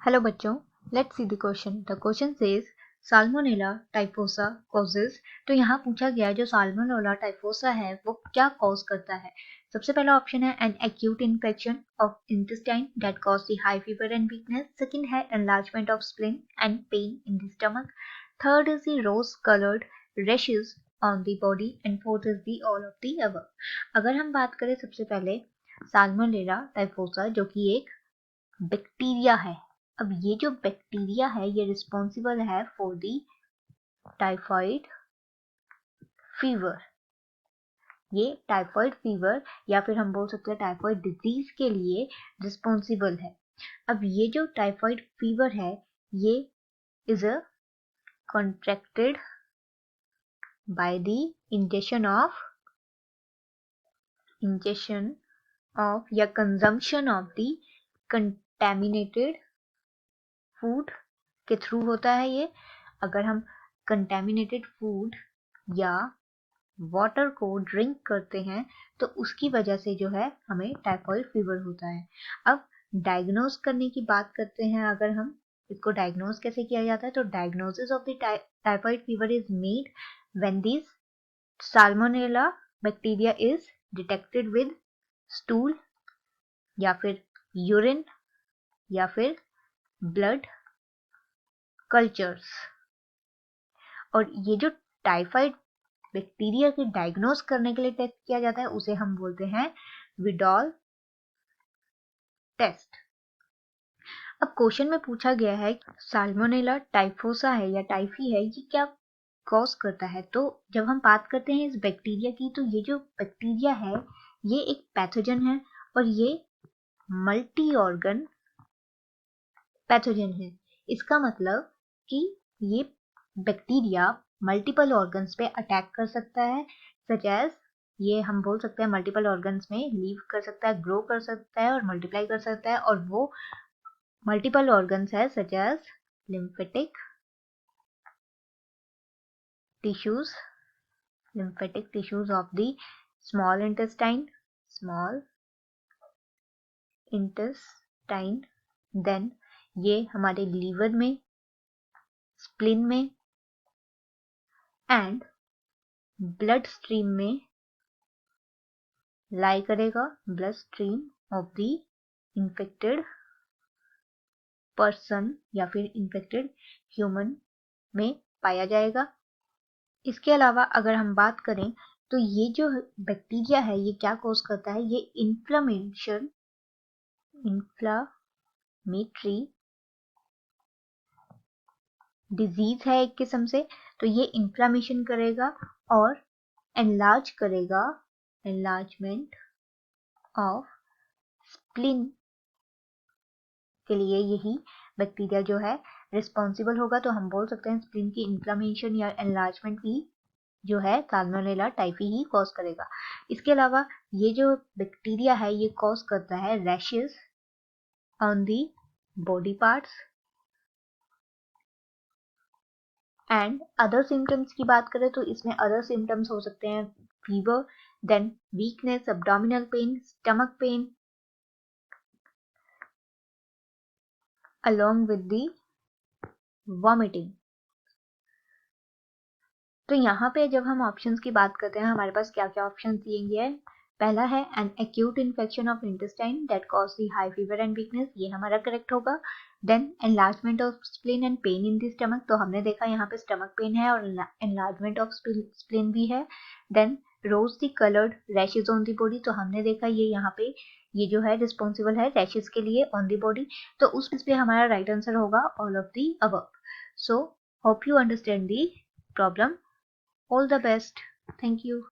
Hello बच्चों, let's see the question. The question says salmonella typhosa causes. तो यहाँ पूछा गया जो साल्मोनेला टाइफोसा है वो क्या कॉज करता है। सबसे पहला ऑप्शन है an acute infection of intestine that cause the high fever and weakness. Second है enlargement of spleen and pain in the stomach. Third is the rose coloured rashes on the body and fourth is the all of the above. अगर हम बात करें सबसे पहले salmonella टाइफोसा जो कि एक बैक्टीरिया है। अब ये जो बैक्टीरिया है ये रिस्पॉन्सिबल है फॉर दी टाइफाइड फीवर। ये टाइफाइड फीवर या फिर हम बोल सकते हैं टाइफाइड डिजीज के लिए रिस्पॉन्सिबल है। अब ये जो टाइफाइड फीवर है ये is a contracted by the injection of या consumption of the contaminated food के थ्रू होता है ये। अगर हम कंटेमिनेटेड फूड या वाटर को ड्रिंक करते हैं तो उसकी वजह से जो है हमें टाइफाइड फीवर होता है। अब डायग्नोज करने की बात करते हैं, अगर हम इसको डायग्नोज कैसे किया जाता है तो diagnosis of the typhoid fever is made when this salmonella bacteria is detected with stool या फिर यूरिन या फिर ब्लड कल्चर्स। और ये जो टाइफाइड बैक्टीरिया के डायग्नोज करने के लिए टेस्ट किया जाता है उसे हम बोलते हैं विडॉल टेस्ट। अब क्वेश्चन में पूछा गया है साल्मोनेला टाइफोसा है या टाइफी है ये क्या कॉज करता है। तो जब हम बात करते हैं इस बैक्टीरिया की तो ये जो बैक्टीरिया है ये एक पैथोजन है और ये मल्टी ऑर्गन पैथोजन है। इसका मतलब कि ये बैक्टीरिया मल्टीपल ऑर्गन्स पे अटैक कर सकता है, सच एज ये हम बोल सकते हैं मल्टीपल ऑर्गन्स में लीव कर सकता है, ग्रो कर सकता है और मल्टीप्लाई कर सकता है। और वो मल्टीपल ऑर्गन्स है such as lymphatic tissues of the small intestine, then ये हमारे लीवर में, स्प्लिन में एंड ब्लड स्ट्रीम में लाई करेगा, blood stream of the infected person या फिर इन्फेक्टेड ह्यूमन में पाया जाएगा। इसके अलावा अगर हम बात करें तो ये जो बैक्टीरिया है ये क्या कॉज करता है, ये इन्फ्लामेटरी डिजीज है एक किस्म से। तो ये इन्फ्लामेशन करेगा और एनलार्जमेंट ऑफ स्प्लिन के लिए यही बैक्टीरिया जो है रिस्पॉन्सिबल होगा। तो हम बोल सकते हैं स्प्लिन की इन्फ्लामेशन या एनलार्जमेंट भी जो है साल्मोनेला टाइफी ही कॉज करेगा। इसके अलावा ये जो बैक्टीरिया है ये कॉज करता है rashes on the body parts and other symptoms की बात करें तो इसमें अदर सिम्टम्स हो सकते हैं fever, then weakness, abdominal pain, stomach pain along with the vomiting। तो यहाँ पे जब हम ऑप्शंस की बात करते हैं हमारे पास क्या क्या ऑप्शन दिए गए हैं। पहला है an acute infection of intestine that cause the high fever and weakness, ये हमारा करेक्ट होगा। Then enlargement of spleen and pain in the stomach, तो हमने देखा यहाँ पे स्टमक पेन है और एनलार्जमेंट ऑफ स्प्लीन भी है। Then rose the coloured rashes on the body, तो हमने देखा ये यहाँ पे ये जो है रिस्पॉन्सिबल है रैशेज के लिए ऑन दी बॉडी। तो उस पे हमारा राइट आंसर होगा all of the above. So hope you understand the problem. All the best. Thank you.